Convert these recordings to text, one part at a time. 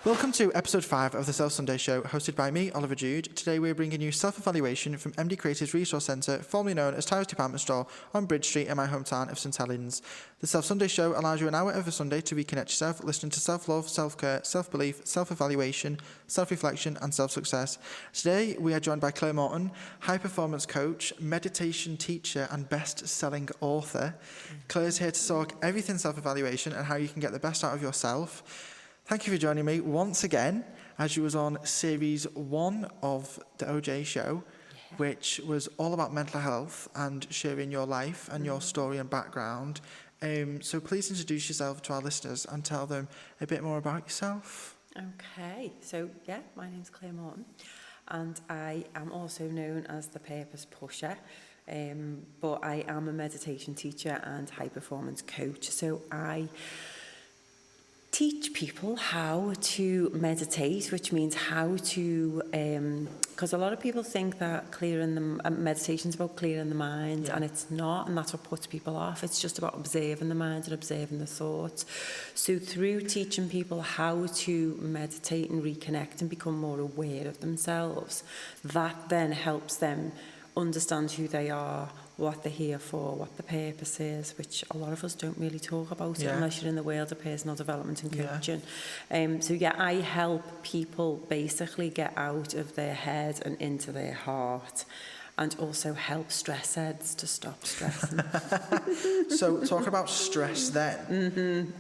Welcome to episode 5 of the Self Sunday Show, hosted by me, Oliver Jude. Today we're bringing you self-evaluation from MD Creative's Resource Centre, formerly known as Tyler's Department Store, on Bridge Street in my hometown of St Helens. The Self Sunday Show allows you an hour every Sunday to reconnect yourself, listening to self-love, self-care, self-belief, self-evaluation, self-reflection and self-success. Today we are joined by Claire Morton, high-performance coach, meditation teacher and best-selling author. Claire's here to talk everything self-evaluation and how you can get the best out of yourself. Thank you for joining me once again, as you was on series 1 of the OJ show, which was all about mental health and sharing your life and your story and background. So please introduce yourself to our listeners and tell them a bit more about yourself. Okay, so my name's Claire Morton, and I am also known as the Purpose Pusher, but I am a meditation teacher and high performance coach. So I teach people how to meditate, which means how to, because a lot of people think that meditation's about clearing the mind, and it's not, and that's what puts people off. It's just about observing the mind and observing the thoughts. So through teaching people how to meditate and reconnect and become more aware of themselves, that then helps them understand who they are, what they're here for, what the purpose is, which a lot of us don't really talk about it unless you're in the world of personal development and coaching. I help people basically get out of their head and into their heart, and also help stress heads to stop stressing. So talk about stress then.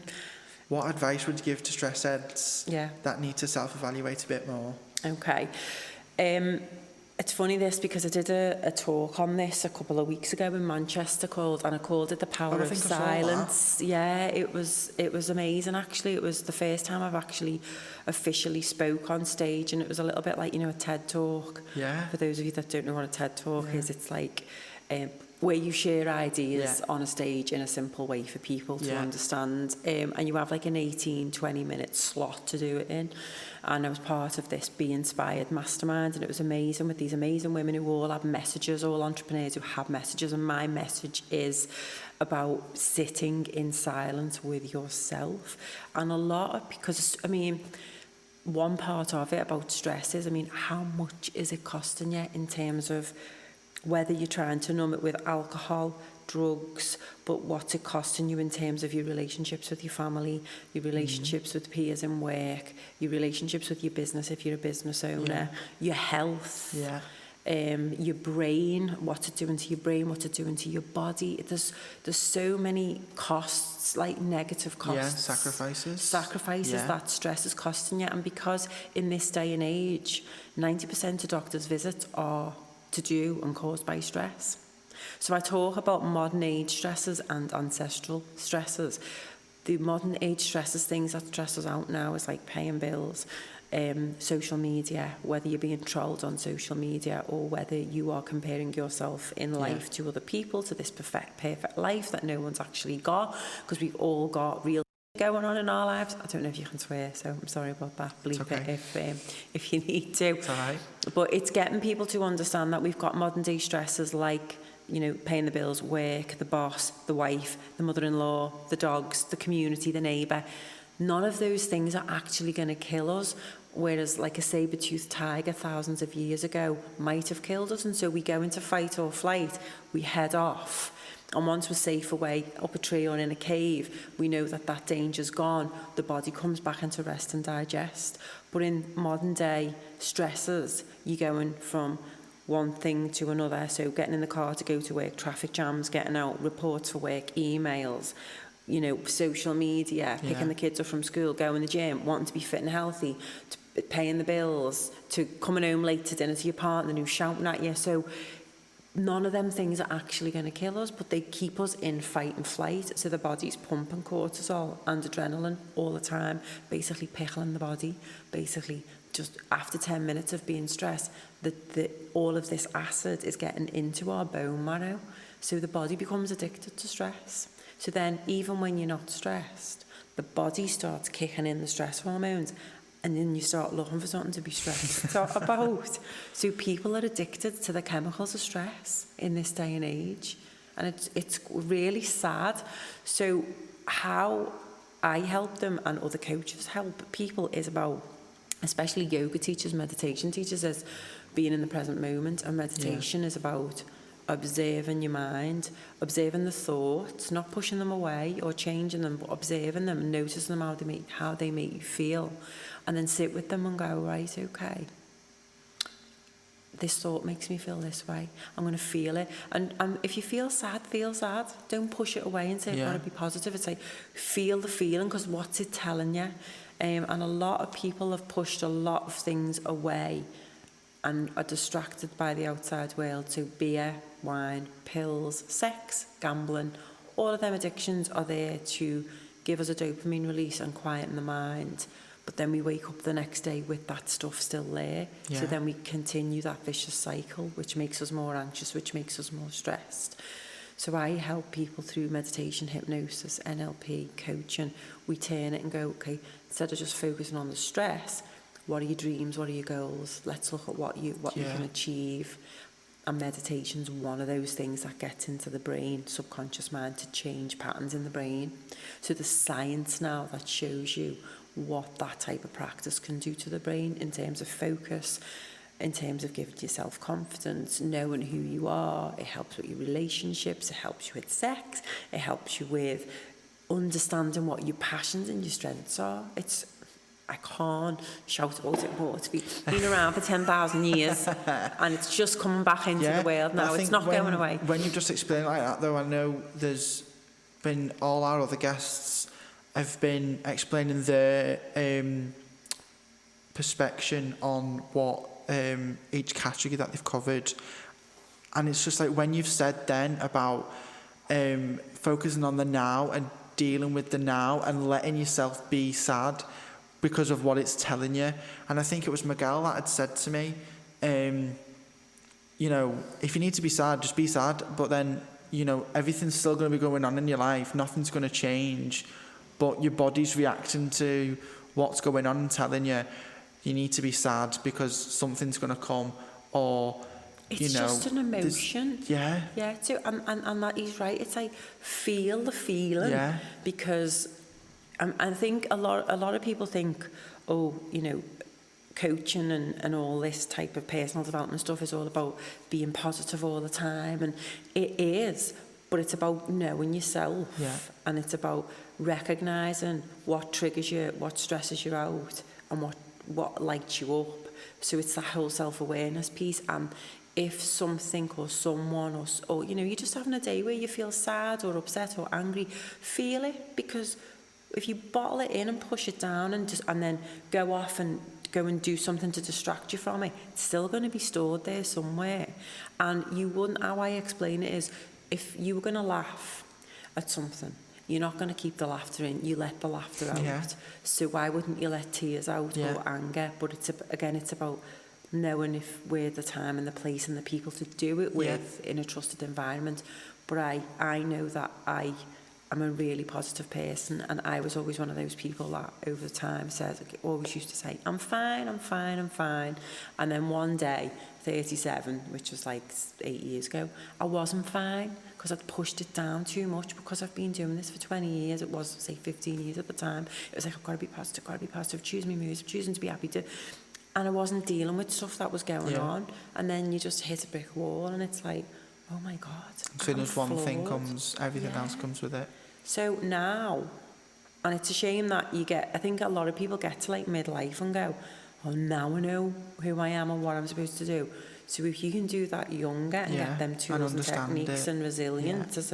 What advice would you give to stress heads that need to self-evaluate a bit more? Okay. It's funny this, because I did a talk on this a couple of weeks ago in Manchester I called it The Power of Silence. Yeah, it was amazing actually. It was the first time I've actually officially spoke on stage, and it was a little bit like, a TED Talk. Yeah. For those of you that don't know what a TED Talk is, it's like where you share ideas on a stage in a simple way for people to understand, and you have like an 18-20 minute slot to do it in. And I was part of this Be Inspired mastermind, and it was amazing with these amazing women who all have messages, all entrepreneurs who have messages, and my message is about sitting in silence with yourself. And because one part of it about stress is, how much is it costing you in terms of whether you're trying to numb it with alcohol, drugs, but what's it costing you in terms of your relationships with your family, your relationships with peers in work, your relationships with your business if you're a business owner, your health, your brain, what's it doing to your brain, what's it doing to your body. There's so many costs, like negative costs. Sacrifices that stress is costing you. And because in this day and age, 90% of doctors' visits are to do and caused by stress. So I talk about modern age stresses and ancestral stresses. The modern age stresses, things that stress us out now, is like paying bills, social media, whether you're being trolled on social media or whether you are comparing yourself in life to other people, to this perfect life that no one's actually got, because we've all got real going on in our lives. I don't know if you can swear, so I'm sorry about that. Bleep it if you need to. It's all right. But it's getting people to understand that we've got modern day stresses like, paying the bills, work, the boss, the wife, the mother-in-law, the dogs, the community, the neighbour. None of those things are actually going to kill us, whereas like a saber-toothed tiger thousands of years ago might have killed us. And so we go into fight or flight, we head off. And once we're safe away up a tree or in a cave, we know that danger's gone. The body comes back into rest and digest. But in modern day stresses, you're going from one thing to another. So getting in the car to go to work, traffic jams, getting out, reports for work, emails, social media, picking the kids up from school, going to the gym, wanting to be fit and healthy, to paying the bills, to coming home late to dinner to your partner who's shouting at you. So none of them things are actually going to kill us, but they keep us in fight and flight. So the body's pumping cortisol and adrenaline all the time, basically pickling the body. Basically, just after 10 minutes of being stressed, all of this acid is getting into our bone marrow. So the body becomes addicted to stress. So then even when you're not stressed, the body starts kicking in the stress hormones, and then you start looking for something to be stressed about. So people are addicted to the chemicals of stress in this day and age. And it's really sad. So how I help them and other coaches help people is about, especially yoga teachers, meditation teachers, is being in the present moment. And meditation is about observing your mind, observing the thoughts, not pushing them away or changing them, but observing them and noticing them, how they make you feel. And then sit with them and go, right, okay, this thought makes me feel this way. I'm going to feel it. And if you feel sad, feel sad. Don't push it away and say, I've got to be positive. It's like, feel the feeling, because what's it telling you? And a lot of people have pushed a lot of things away and are distracted by the outside world. So beer, wine, pills, sex, gambling, all of them addictions are there to give us a dopamine release and quieten the mind. But then we wake up the next day with that stuff still there. Yeah. So then we continue that vicious cycle, which makes us more anxious, which makes us more stressed. So I help people through meditation, hypnosis, NLP, coaching. We turn it and go, okay, instead of just focusing on the stress, what are your dreams? What are your goals? Let's look at what you can achieve. And meditation's one of those things that gets into the brain, subconscious mind, to change patterns in the brain. So there's science now that shows you what that type of practice can do to the brain in terms of focus, in terms of giving yourself confidence, knowing who you are. It helps with your relationships, it helps you with sex, it helps you with understanding what your passions and your strengths are. I can't shout about it more. It's been around for 10,000 years and it's just coming back into the world now. It's not going away. When you've just explained like that, though, I know there's been all our other guests have been explaining their perspective on what each category that they've covered. And it's just like when you've said then about focusing on the now and dealing with the now and letting yourself be sad because of what it's telling you. And I think it was Miguel that had said to me, you know, if you need to be sad, just be sad. But then, you know, everything's still going to be going on in your life. Nothing's going to change. But your body's reacting to what's going on and telling you you need to be sad because something's going to come, or it's just an emotion. Yeah. So and that he's right. It's like feel the feeling. Yeah. Because I think a lot of people think, oh, you know, coaching and all this type of personal development stuff is all about being positive all the time, and it is. But it's about knowing yourself, and it's about recognising what triggers you, what stresses you out, and what lights you up. So it's that whole self-awareness piece. And if something or someone or you know, you're just having a day where you feel sad or upset or angry, feel it, because if you bottle it in and push it down and then go off and go and do something to distract you from it, it's still going to be stored there somewhere. And you wouldn't, how I explain it is, if you were going to laugh at something, you're not going to keep the laughter in, you let the laughter out. Yeah. So why wouldn't you let tears out or anger? But it's about knowing if we're the time and the place and the people to do it with in a trusted environment. But I know that I'm a really positive person, and I was always one of those people that over time always used to say, I'm fine. And then one day, 37, which was like 8 years ago, I wasn't fine because I'd pushed it down too much, because I've been doing this for 20 years. It was, say, 15 years at the time. It was like, I've got to be positive, choose me moves, choosing to be happy. And I wasn't dealing with stuff that was going on. And then you just hit a brick wall and it's like, oh my God. As soon as one thing comes, everything else comes with it. So now, and it's a shame that I think a lot of people get to like midlife and go, oh, now I know who I am and what I'm supposed to do. So if you can do that younger and get them tools and techniques and resilience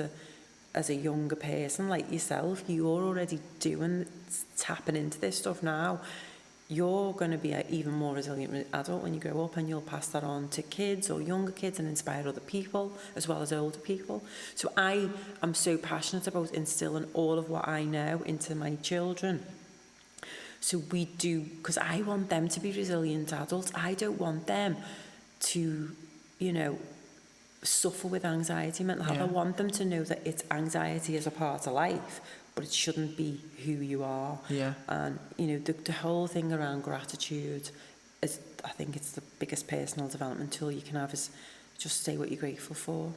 as a younger person like yourself, you're already tapping into this stuff now. You're going to be an even more resilient adult when you grow up, and you'll pass that on to kids or younger kids and inspire other people as well as older people. So I am so passionate about instilling all of what I know into my children. So we do, because I want them to be resilient adults. I don't want them to, you know, suffer with anxiety, mental health. I want them to know that anxiety is a part of life, but it shouldn't be who you are. Yeah. And, you know, the whole thing around gratitude is, I think it's the biggest personal development tool you can have, is just say what you're grateful for.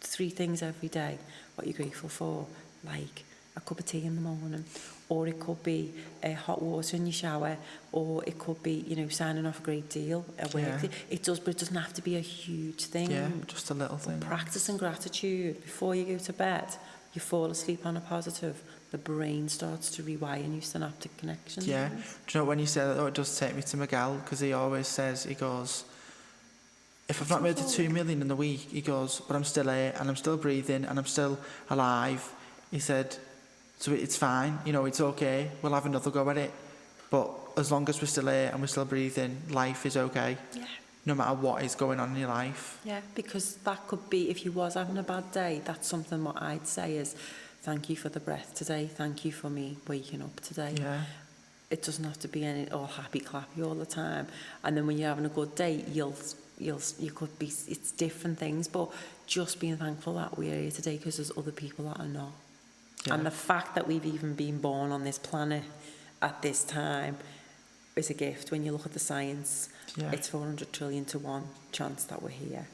3 things every day, what you're grateful for, like a cup of tea in the morning, or it could be hot water in your shower, or it could be, you know, signing off a great deal, a work deal. It does, but it doesn't have to be a huge thing. Yeah, just a little thing. Practicing gratitude before you go to bed, you fall asleep on a positive, the brain starts to rewire new synaptic connections. Yeah. Do you know when you say that, though, it does take me to Miguel, because he always says, he goes, if I've not made it 2 million in the week, he goes, but I'm still here, and I'm still breathing, and I'm still alive. He said, so it's fine, you know, it's okay, we'll have another go at it. But as long as we're still here and we're still breathing, life is okay. Yeah. No matter what is going on in your life. Yeah, because that could be, if you was having a bad day, that's something what I'd say is, thank you for the breath today, thank you for me waking up today. Yeah. It doesn't have to be any all happy clappy all the time. And then when you're having a good day, you could be, it's different things, but just being thankful that we're here today because there's other people that are not. Yeah. And the fact that we've even been born on this planet at this time is a gift. When you look at the science, it's 400 trillion to 1 chance that we're here.